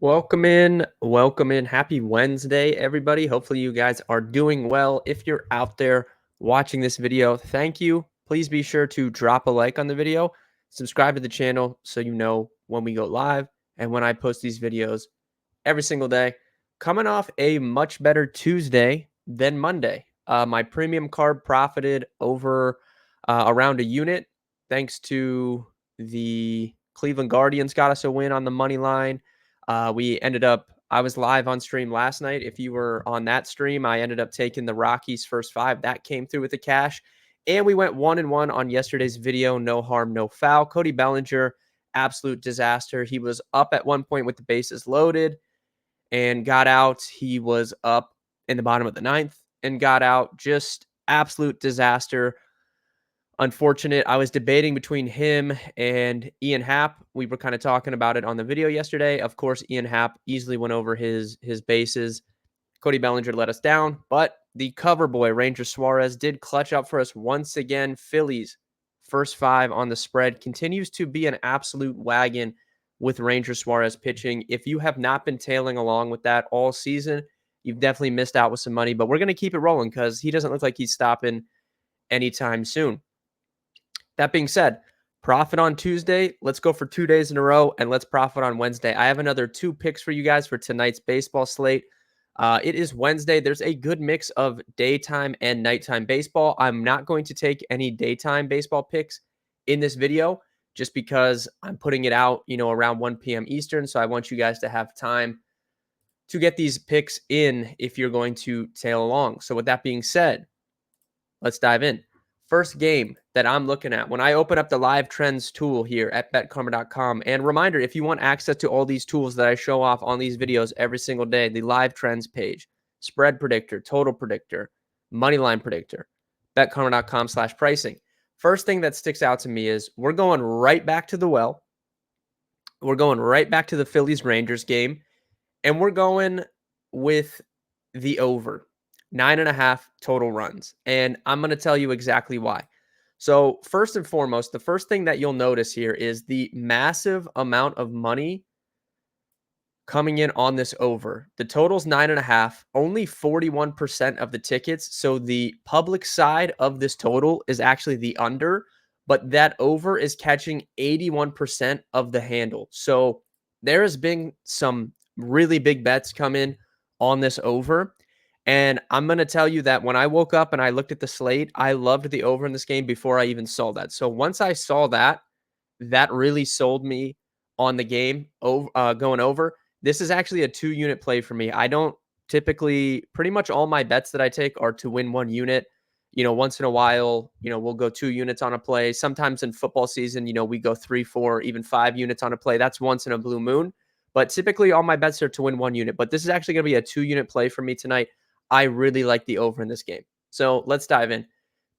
Welcome in. Happy Wednesday, everybody. Hopefully, you guys are doing well. If you're out there watching this video, thank you. Please be sure to drop a like on the video, subscribe to the channel so you know when we go live and when I post these videos every single day. Coming off a much better Tuesday than Monday. My premium card profited over around a unit thanks to the Cleveland Guardians got us a win on the money line. I was live on stream last night. If you were on that stream, I ended up taking the Rockies first five. That came through with the cash. And we went 1-1 on yesterday's video. No harm, no foul. Cody Bellinger, absolute disaster. He was up at one point with the bases loaded and got out. He was up in the bottom of the ninth and got out. Just absolute disaster. Unfortunate. I was debating between him and Ian Happ. We were kind of talking about it on the video yesterday. Of course, Ian Happ easily went over his bases. Cody Bellinger let us down, but the cover boy, Ranger Suarez, did clutch up for us once again. Phillies, first five on the spread, continues to be an absolute wagon with Ranger Suarez pitching. If you have not been tailing along with that all season, you've definitely missed out with some money, but we're going to keep it rolling because he doesn't look like he's stopping anytime soon. That being said, profit on Tuesday. Let's go for 2 days in a row, and let's profit on Wednesday. I have another two picks for you guys for tonight's baseball slate. It is Wednesday. There's a good mix of daytime and nighttime baseball. I'm not going to take any daytime baseball picks in this video just because I'm putting it out, around 1 p.m. Eastern. So I want you guys to have time to get these picks in if you're going to tail along. So with that being said, let's dive in. First game that I'm looking at when I open up the live trends tool here at betkarma.com. And reminder, if you want access to all these tools that I show off on these videos every single day, the live trends page, spread predictor, total predictor, money line predictor, betkarma.com/pricing. First thing that sticks out to me is we're going right back to the well. We're going right back to the Phillies Rangers game, and we're going with the over. 9.5 total runs. And I'm going to tell you exactly why. So first and foremost, the first thing that you'll notice here is the massive amount of money coming in on this over. The total's 9.5, only 41% of the tickets. So the public side of this total is actually the under, but that over is catching 81% of the handle. So there has been some really big bets come in on this over. And I'm going to tell you that when I woke up and I looked at the slate, I loved the over in this game before I even saw that. So once I saw that, that really sold me on the game going over. This is actually a 2-unit play for me. I don't typically, pretty much all my bets that I take are to win 1 unit. Once in a while, we'll go 2 units on a play. Sometimes in football season, we go 3, 4, even 5 units on a play. That's once in a blue moon. But typically all my bets are to win 1 unit. But this is actually going to be a 2-unit play for me tonight. I really like the over in this game. So let's dive in.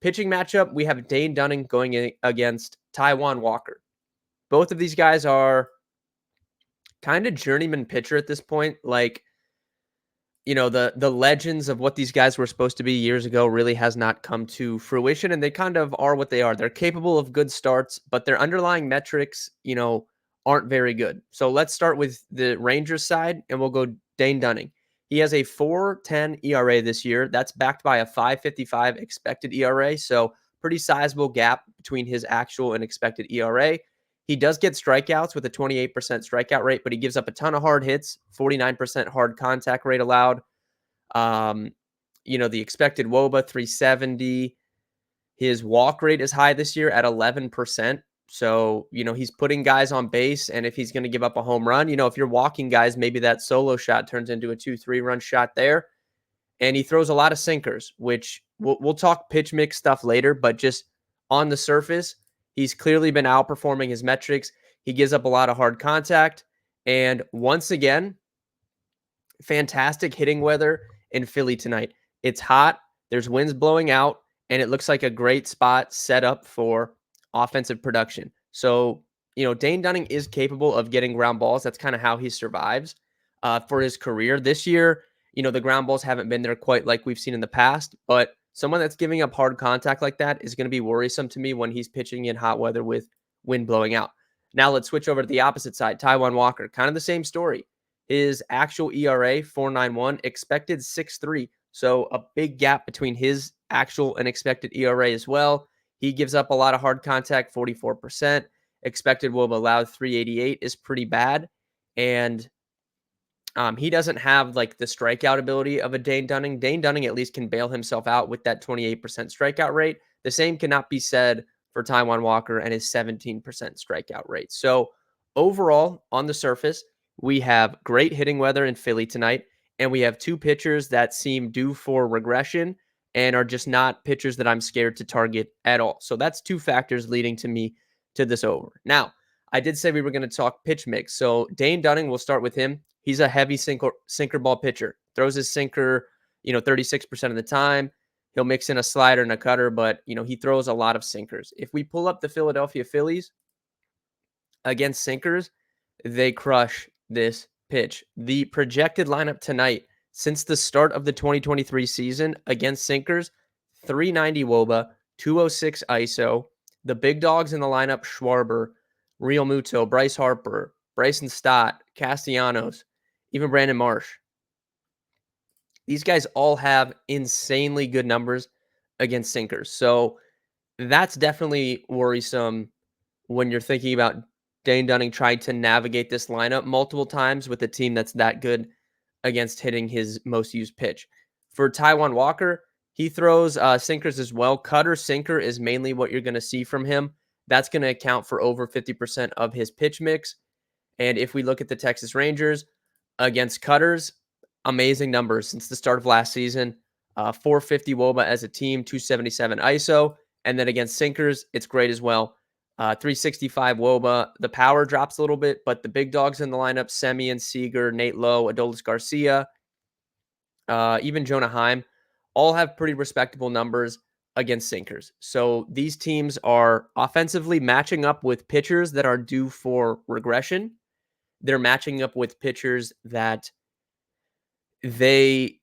Pitching matchup, we have Dane Dunning going against Taijuan Walker. Both of these guys are kind of journeyman pitcher at this point. Like, the legends of what these guys were supposed to be years ago really has not come to fruition, and they kind of are what they are. They're capable of good starts, but their underlying metrics, aren't very good. So let's start with the Rangers side, and we'll go Dane Dunning. He has a 4.10 ERA this year. That's backed by a 5.55 expected ERA. So pretty sizable gap between his actual and expected ERA. He does get strikeouts with a 28% strikeout rate, but he gives up a ton of hard hits, 49% hard contact rate allowed. The expected WOBA 370. His walk rate is high this year at 11%. So, he's putting guys on base, and if he's going to give up a home run, if you're walking guys, maybe that solo shot turns into a 2-3 run shot there. And he throws a lot of sinkers, which we'll talk pitch mix stuff later, but just on the surface, he's clearly been outperforming his metrics. He gives up a lot of hard contact. And once again, fantastic hitting weather in Philly tonight. It's hot. There's winds blowing out, and it looks like a great spot set up for offensive production. So, Dane Dunning is capable of getting ground balls. That's kind of how he survives for his career. This year, the ground balls haven't been there quite like we've seen in the past, but someone that's giving up hard contact like that is going to be worrisome to me when he's pitching in hot weather with wind blowing out. Now let's switch over to the opposite side. Taijuan Walker, kind of the same story. His actual ERA 4.91, expected 6.3. So a big gap between his actual and expected ERA as well. He gives up a lot of hard contact, 44%. Expected WOBA allowed 388 is pretty bad. And he doesn't have like the strikeout ability of a Dane Dunning. Dane Dunning at least can bail himself out with that 28% strikeout rate. The same cannot be said for Taijuan Walker and his 17% strikeout rate. So overall, on the surface, we have great hitting weather in Philly tonight, and we have two pitchers that seem due for regression and are just not pitchers that I'm scared to target at all. So that's two factors leading to me to this over. Now, I did say we were going to talk pitch mix. So Dane Dunning, we'll start with him. He's a heavy sinker ball pitcher. Throws his sinker, 36% of the time. He'll mix in a slider and a cutter, but he throws a lot of sinkers. If we pull up the Philadelphia Phillies against sinkers, they crush this pitch. The projected lineup tonight since the start of the 2023 season against sinkers, 390 WOBA, 206 ISO. The big dogs in the lineup: Schwarber, Real Muto, Bryce Harper, Bryson Stott, Castellanos, even Brandon Marsh. These guys all have insanely good numbers against sinkers. So that's definitely worrisome when you're thinking about Dane Dunning trying to navigate this lineup multiple times with a team that's that good against hitting his most used pitch. For Taijuan Walker, he throws sinkers as well. Cutter sinker is mainly what you're going to see from him. That's going to account for over 50% of his pitch mix. And if we look at the Texas Rangers against cutters, amazing numbers since the start of last season. 450 WOBA as a team, 277 ISO. And then against sinkers, it's great as well. 365 WOBA. The power drops a little bit, but the big dogs in the lineup: Semien, Seager, Nate Lowe, Adolis Garcia, even Jonah Heim, all have pretty respectable numbers against sinkers. So these teams are offensively matching up with pitchers that are due for regression. They're matching up with pitchers that they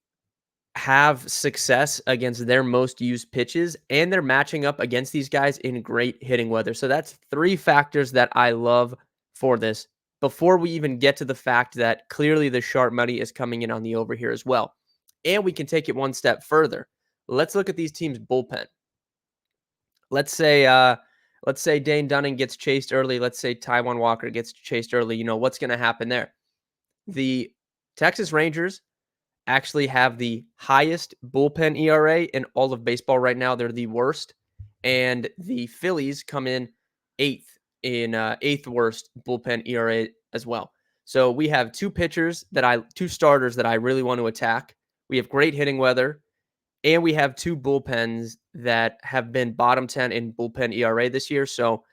have success against their most used pitches, and they're matching up against these guys in great hitting weather. So that's three factors that I love for this, before we even get to the fact that clearly the sharp money is coming in on the over here as well. And we can take it one step further. Let's look at these teams' bullpen. Let's say Dane Dunning gets chased early. Let's say Taijuan Walker gets chased early. What's going to happen there? The Texas Rangers actually have the highest bullpen ERA in all of baseball right now. They're the worst. And the Phillies come in eighth worst bullpen ERA as well. So we have two starters that I really want to attack. We have great hitting weather, and we have two bullpens that have been bottom 10 in bullpen ERA this year. So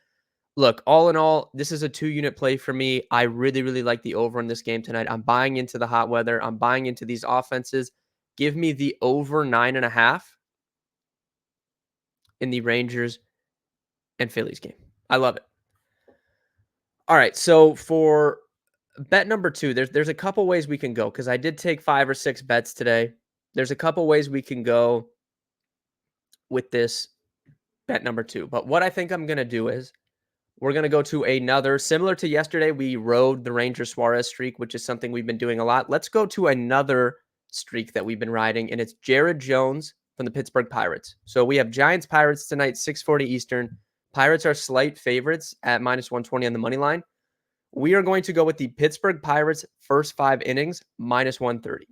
look, all in all, this is a 2-unit play for me. I really, really like the over in this game tonight. I'm buying into the hot weather. I'm buying into these offenses. Give me the over 9.5 in the Rangers and Phillies game. I love it. All right, so for bet number 2, there's a couple ways we can go, because I did take 5 or 6 bets today. There's a couple ways we can go with this bet number 2. But what I think I'm going to do is we're going to go to another, similar to yesterday, we rode the Ranger Suarez streak, which is something we've been doing a lot. Let's go to another streak that we've been riding, and it's Jared Jones from the Pittsburgh Pirates. So we have Giants Pirates tonight, 6:40 Eastern. Pirates are slight favorites at -120 on the money line. We are going to go with the Pittsburgh Pirates first 5 innings, -130.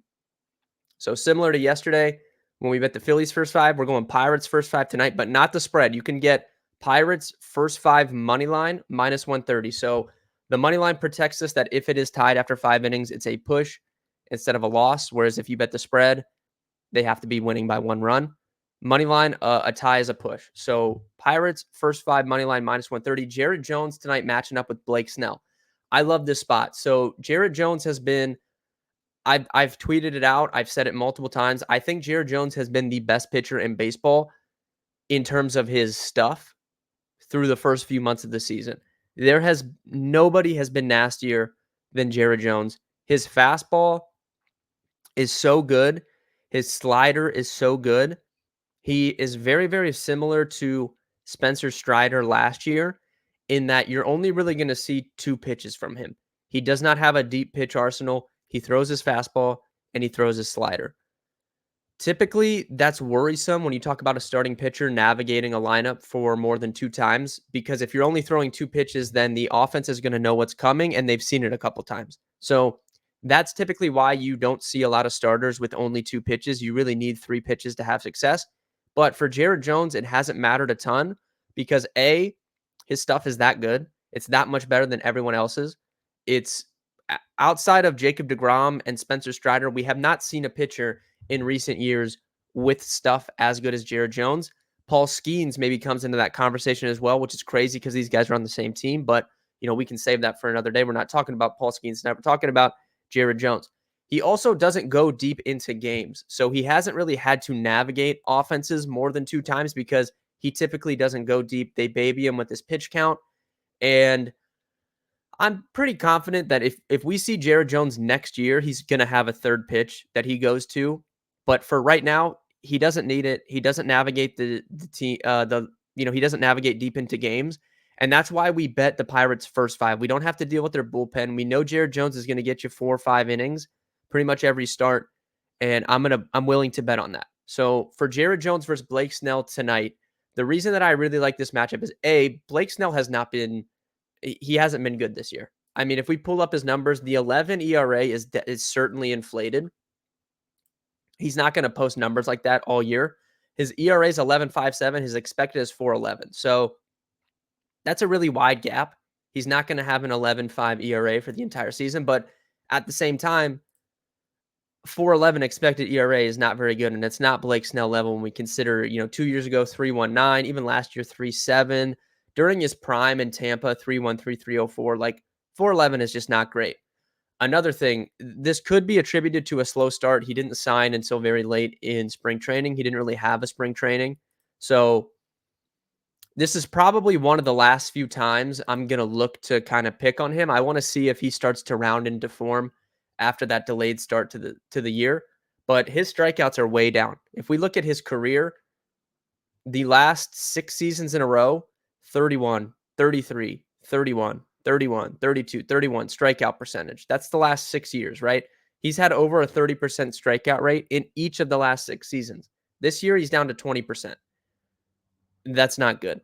So similar to yesterday, when we bet the Phillies first 5, we're going Pirates first 5 tonight, but not the spread. You can get Pirates first 5 money line, -130. So the money line protects us that if it is tied after 5 innings, it's a push instead of a loss. Whereas if you bet the spread, they have to be winning by 1 run. Money line, a tie is a push. So Pirates first 5 money line, -130. Jared Jones tonight matching up with Blake Snell. I love this spot. So Jared Jones has been, I've tweeted it out. I've said it multiple times. I think Jared Jones has been the best pitcher in baseball in terms of his stuff through the first few months of the season. Nobody has been nastier than Jared Jones. His fastball is so good. His slider is so good. He is very, very similar to Spencer Strider last year in that you're only really going to see 2 pitches from him. He does not have a deep pitch arsenal. He throws his fastball and he throws his slider. Typically, that's worrisome when you talk about a starting pitcher navigating a lineup for more than 2 times, because if you're only throwing 2 pitches, then the offense is gonna know what's coming, and they've seen it a couple times. So, that's typically why you don't see a lot of starters with only 2 pitches. You really need 3 pitches to have success. But for Jared Jones, it hasn't mattered a ton because A, his stuff is that good. It's that much better than everyone else's. It's outside of Jacob deGrom and Spencer Strider, we have not seen a pitcher in recent years with stuff as good as Jared Jones. Paul Skeens maybe comes into that conversation as well, which is crazy because these guys are on the same team. But, we can save that for another day. We're not talking about Paul Skeens tonight. We're talking about Jared Jones. He also doesn't go deep into games. So he hasn't really had to navigate offenses more than 2 times because he typically doesn't go deep. They baby him with his pitch count. And I'm pretty confident that if we see Jared Jones next year, he's going to have a third pitch that he goes to. But for right now, he doesn't need it. He doesn't navigate the team. He doesn't navigate deep into games, and that's why we bet the Pirates first 5. We don't have to deal with their bullpen. We know Jared Jones is going to get you 4 or 5 innings, pretty much every start, and I'm willing to bet on that. So for Jared Jones versus Blake Snell tonight, the reason that I really like this matchup is Blake Snell he hasn't been good this year. I mean, if we pull up his numbers, the 11 ERA is certainly inflated. He's not going to post numbers like that all year. His ERA is 11.57. His expected is 4.11. So that's a really wide gap. He's not going to have an 11.5 ERA for the entire season, but at the same time, 4.11 expected ERA is not very good, and it's not Blake Snell level when we consider, 2 years ago 3.19, even last year 3.7. During his prime in Tampa, 3.13, 3.04. Like 4.11 is just not great. Another thing, this could be attributed to a slow start. He didn't sign until very late in spring training. He didn't really have a spring training. So this is probably one of the last few times I'm going to look to kind of pick on him. I want to see if he starts to round into form after that delayed start to the year. But his strikeouts are way down. If we look at his career, the last 6 seasons in a row, 31, 33, 31, 31, 32, 31 strikeout percentage. That's the last 6 years, right? He's had over a 30% strikeout rate in each of the last 6 seasons. This year, he's down to 20%. That's not good.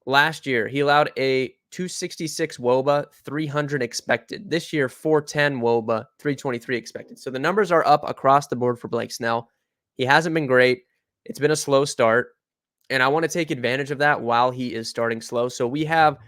Last year, he allowed a 266 WOBA, 300 expected. This year, 410 WOBA, 323 expected. So the numbers are up across the board for Blake Snell. He hasn't been great. It's been a slow start. And I want to take advantage of that while he is starting slow. So we have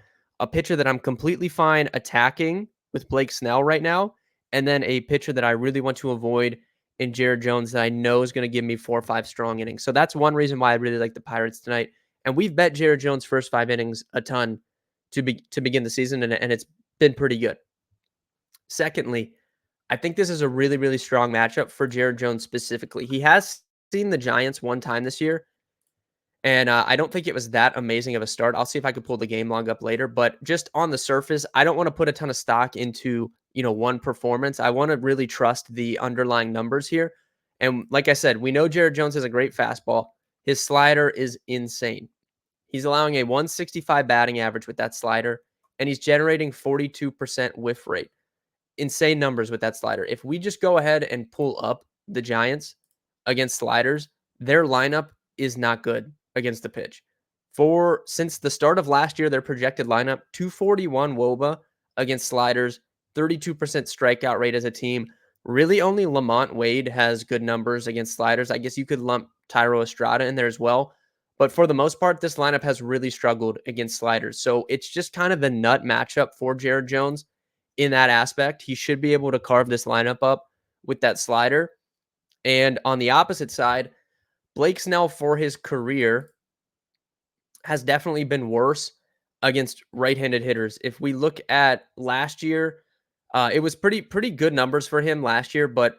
a pitcher that I'm completely fine attacking with Blake Snell right now, and then a pitcher that I really want to avoid in Jared Jones that I know is going to give me 4 or 5 strong innings. So that's one reason why I really like the Pirates tonight. And we've bet Jared Jones' first 5 innings a ton to begin the season, and it's been pretty good. Secondly, I think this is a really, really strong matchup for Jared Jones specifically. He has seen the Giants one time this year, and I don't think it was that amazing of a start. I'll see if I could pull the game log up later. But just on the surface, I don't want to put a ton of stock into, one performance. I want to really trust the underlying numbers here. And like I said, we know Jared Jones has a great fastball. His slider is insane. He's allowing a 165 batting average with that slider, and he's generating 42% whiff rate. Insane numbers with that slider. If we just go ahead and pull up the Giants against sliders, their lineup is not good against the pitch. Since the start of last year, their projected lineup, 241 WOBA against sliders, 32% strikeout rate as a team. Really only Lamont Wade has good numbers against sliders. I guess you could lump Tyro Estrada in there as well. But for the most part, this lineup has really struggled against sliders. So it's just kind of a nut matchup for Jared Jones in that aspect. He should be able to carve this lineup up with that slider. And on the opposite side, Blake Snell for his career has definitely been worse against right-handed hitters. If we look at last year, it was pretty good numbers for him last year, but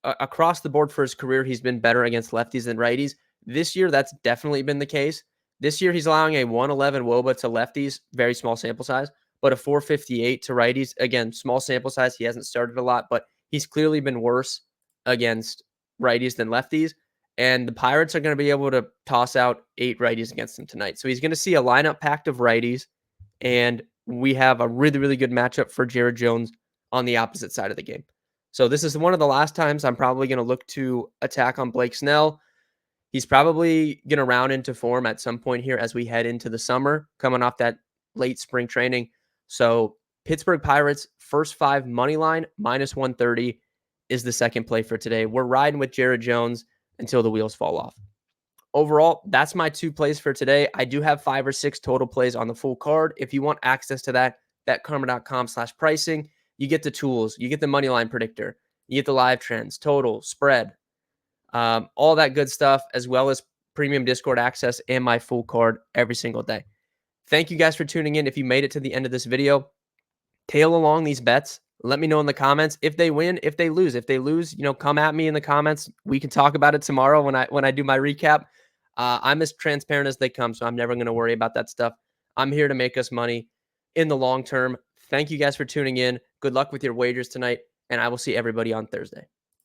across the board for his career, he's been better against lefties than righties. This year, that's definitely been the case. This year, he's allowing a 111 WOBA to lefties, very small sample size, but a 458 to righties. Again, small sample size. He hasn't started a lot, but he's clearly been worse against righties than lefties. And the Pirates are going to be able to toss out 8 righties against him tonight. So he's going to see a lineup packed of righties, and we have a really, really good matchup for Jared Jones on the opposite side of the game. So this is one of the last times I'm probably going to look to attack on Blake Snell. He's probably going to round into form at some point here as we head into the summer, coming off that late spring training. So Pittsburgh Pirates first 5 money line -130 is the second play for today. We're riding with Jared Jones until the wheels fall off. Overall, that's my 2 plays for today. I do have 5 or 6 total plays on the full card. If you want access to that, betkarma.com/pricing, you get the tools, you get the money line predictor, you get the live trends, total, spread, all that good stuff, as well as premium Discord access and my full card every single day. Thank you guys for tuning in. If you made it to the end of this video, tail along these bets. Let me know in the comments if they win, if they lose. If they lose, come at me in the comments. We can talk about it tomorrow when I do my recap. I'm as transparent as they come, so I'm never going to worry about that stuff. I'm here to make us money in the long term. Thank you guys for tuning in. Good luck with your wagers tonight, and I will see everybody on Thursday.